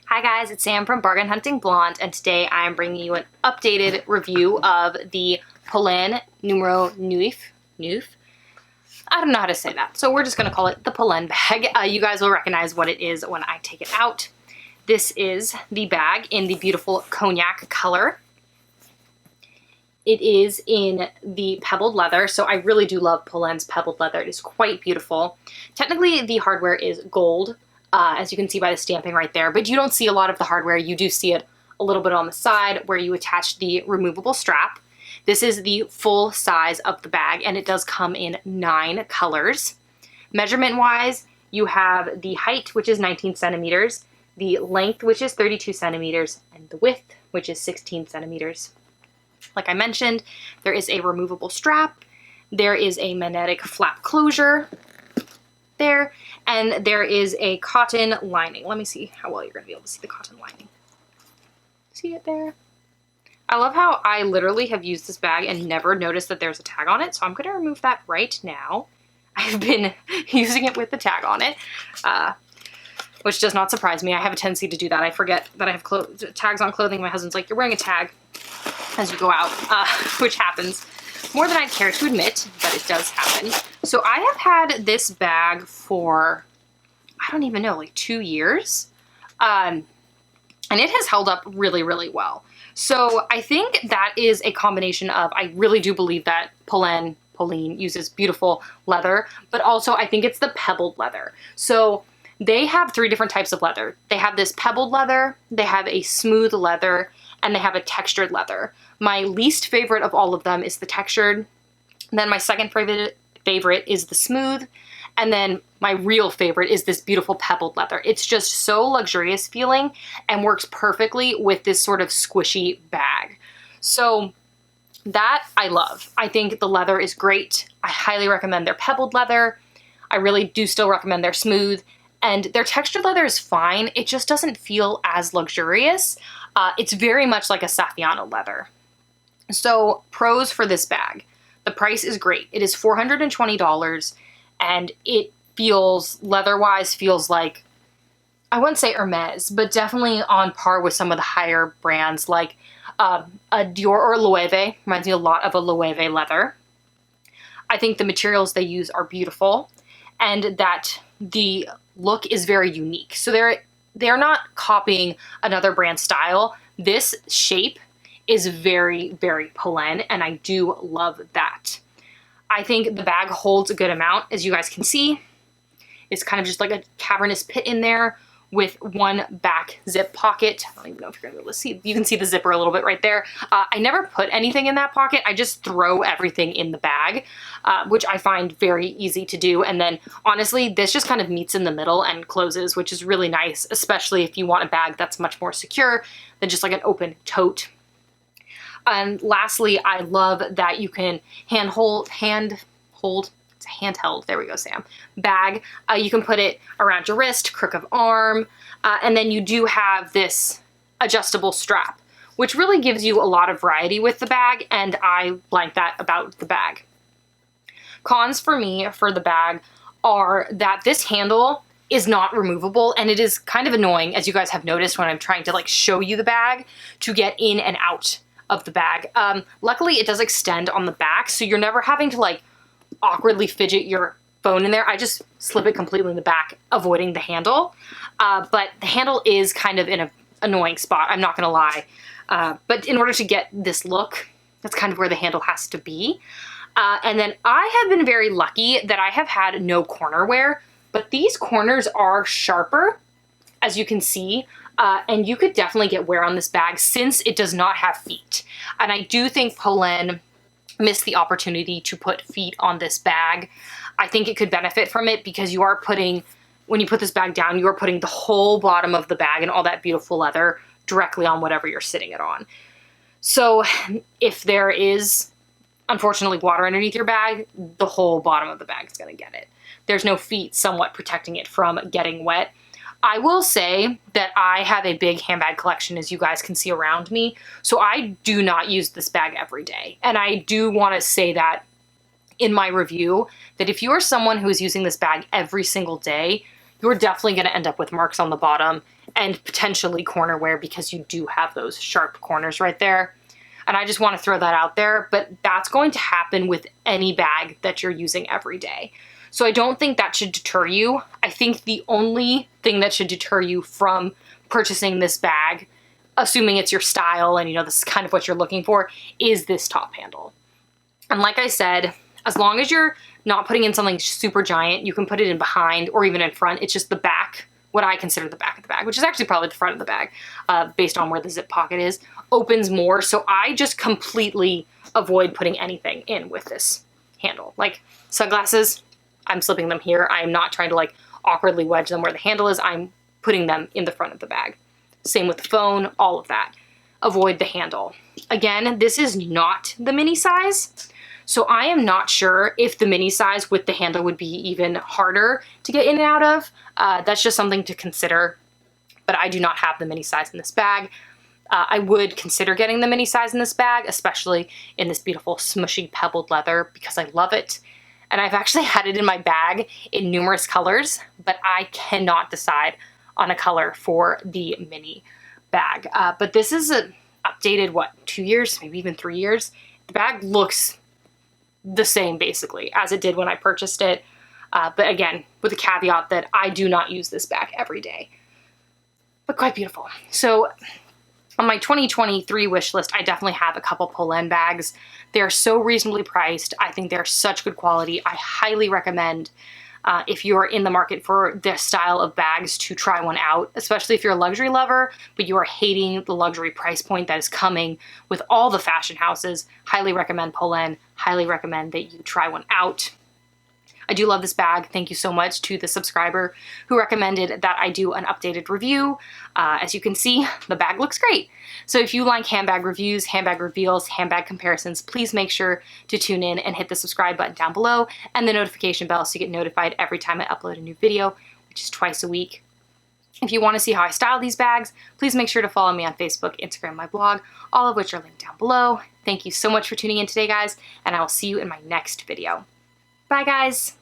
Hi guys, it's Sam from Bargain Hunting Blonde, and today I'm bringing you an updated review of the Polene Numero Neuf. I don't know how to say that, so we're just going to call it the Polene bag. You guys will recognize what it is when I take it out. This is the bag in the beautiful Cognac color. It is in the pebbled leather, so I really do love Polene's pebbled leather. It is quite beautiful. Technically, the hardware is gold, as you can see by the stamping right there, but you don't see a lot of the hardware. You do see it a little bit on the side where you attach the removable strap. This is the full size of the bag, and it does come in 9 colors. Measurement-wise, you have the height, which is 19 centimeters, the length, which is 32 centimeters, and the width, which is 16 centimeters. Like I mentioned, there is a removable strap, there is a magnetic flap closure there, and there is a cotton lining. Let me see how well you're going to be able to see the cotton lining. See it there? I love how I literally have used this bag and never noticed that there's a tag on it, so I'm going to remove that right now. I've been using it with the tag on it, which does not surprise me. I have a tendency to do that. I forget that I have tags on clothing. My husband's like, you're wearing a tag as you go out, which happens more than I'd care to admit, but it does happen. So I have had this bag for, I don't even know, like 2 years. And it has held up really, really well. So I think that is a combination of, I really do believe that Polene uses beautiful leather, but also I think it's the pebbled leather. So they have 3 different types of leather. They have this pebbled leather, they have a smooth leather, and they have a textured leather. My least favorite of all of them is the textured. Then my second favorite is the smooth. And then my real favorite is this beautiful pebbled leather. It's just so luxurious feeling and works perfectly with this sort of squishy bag. So that I love. I think the leather is great. I highly recommend their pebbled leather. I really do still recommend their smooth. And their textured leather is fine. It just doesn't feel as luxurious. It's very much like a Saffiano leather. So pros for this bag. The price is great. It is $420 and it feels, leather-wise, feels like, I wouldn't say Hermes, but definitely on par with some of the higher brands like a Dior or Loewe. Reminds me a lot of a Loewe leather. I think the materials they use are beautiful and that the look is very unique. So they're not copying another brand style. This shape is very, very Polene, and I do love that. I think the bag holds a good amount, as you guys can see. It's kind of just like a cavernous pit in there with one back zip pocket. I don't even know if you're gonna be able to see. You can see the zipper a little bit right there. I never put anything in that pocket. I just throw everything in the bag, which I find very easy to do. And then honestly, this just kind of meets in the middle and closes, which is really nice, especially if you want a bag that's much more secure than just like an open tote. And lastly, I love that you can handhold, it's handheld, there we go, Sam, bag. You can put it around your wrist, crook of arm, and then you do have this adjustable strap, which really gives you a lot of variety with the bag, and I like that about the bag. Cons for me for the bag are that this handle is not removable, and it is kind of annoying, as you guys have noticed when I'm trying to like show you the bag, to get in and out of the bag. Luckily, it does extend on the back, so you're never having to like awkwardly fidget your phone in there. I just slip it completely in the back, avoiding the handle. But the handle is kind of in an annoying spot, I'm not gonna lie. But in order to get this look, that's kind of where the handle has to be. And then I have been very lucky that I have had no corner wear, but these corners are sharper, as you can see. And you could definitely get wear on this bag since it does not have feet. And I do think Polene missed the opportunity to put feet on this bag. I think it could benefit from it because you are putting, when you put this bag down, you are putting the whole bottom of the bag and all that beautiful leather directly on whatever you're sitting it on. So if there is, unfortunately, water underneath your bag, the whole bottom of the bag is going to get it. There's no feet somewhat protecting it from getting wet. I will say that I have a big handbag collection, as you guys can see around me, so I do not use this bag every day. And I do want to say that in my review, that if you are someone who is using this bag every single day, you're definitely going to end up with marks on the bottom and potentially corner wear because you do have those sharp corners right there. And I just want to throw that out there, but that's going to happen with any bag that you're using every day. So I don't think that should deter you. I think the only thing that should deter you from purchasing this bag, assuming it's your style and you know this is kind of what you're looking for, is this top handle. And like I said, as long as you're not putting in something super giant, you can put it in behind or even in front. It's just the back, what I consider the back of the bag, which is actually probably the front of the bag, based on where the zip pocket is, opens more. So I just completely avoid putting anything in with this handle. Like sunglasses, I'm slipping them here. I'm not trying to like awkwardly wedge them where the handle is. I'm putting them in the front of the bag. Same with the phone, all of that. Avoid the handle. Again, this is not the mini size. So I am not sure if the mini size with the handle would be even harder to get in and out of. That's just something to consider, but I do not have the mini size in this bag. I would consider getting the mini size in this bag, especially in this beautiful smushy pebbled leather because I love it. And I've actually had it in my bag in numerous colors, but I cannot decide on a color for the mini bag. But this is updated, what, 2 years, maybe even 3 years? The bag looks the same basically as it did when I purchased it. But again, with the caveat that I do not use this bag every day, but quite beautiful. So on my 2023 wish list, I definitely have a couple Polene bags. They're so reasonably priced. I think they're such good quality. I highly recommend if you're in the market for this style of bags to try one out, especially if you're a luxury lover, but you are hating the luxury price point that is coming with all the fashion houses. Highly recommend Polene. Highly recommend that you try one out. I do love this bag. Thank you so much to the subscriber who recommended that I do an updated review. As you can see, the bag looks great. So if you like handbag reviews, handbag reveals, handbag comparisons, please make sure to tune in and hit the subscribe button down below and the notification bell so you get notified every time I upload a new video, which is twice a week. If you want to see how I style these bags, please make sure to follow me on Facebook, Instagram, my blog, all of which are linked down below. Thank you so much for tuning in today, guys, and I will see you in my next video. Bye, guys.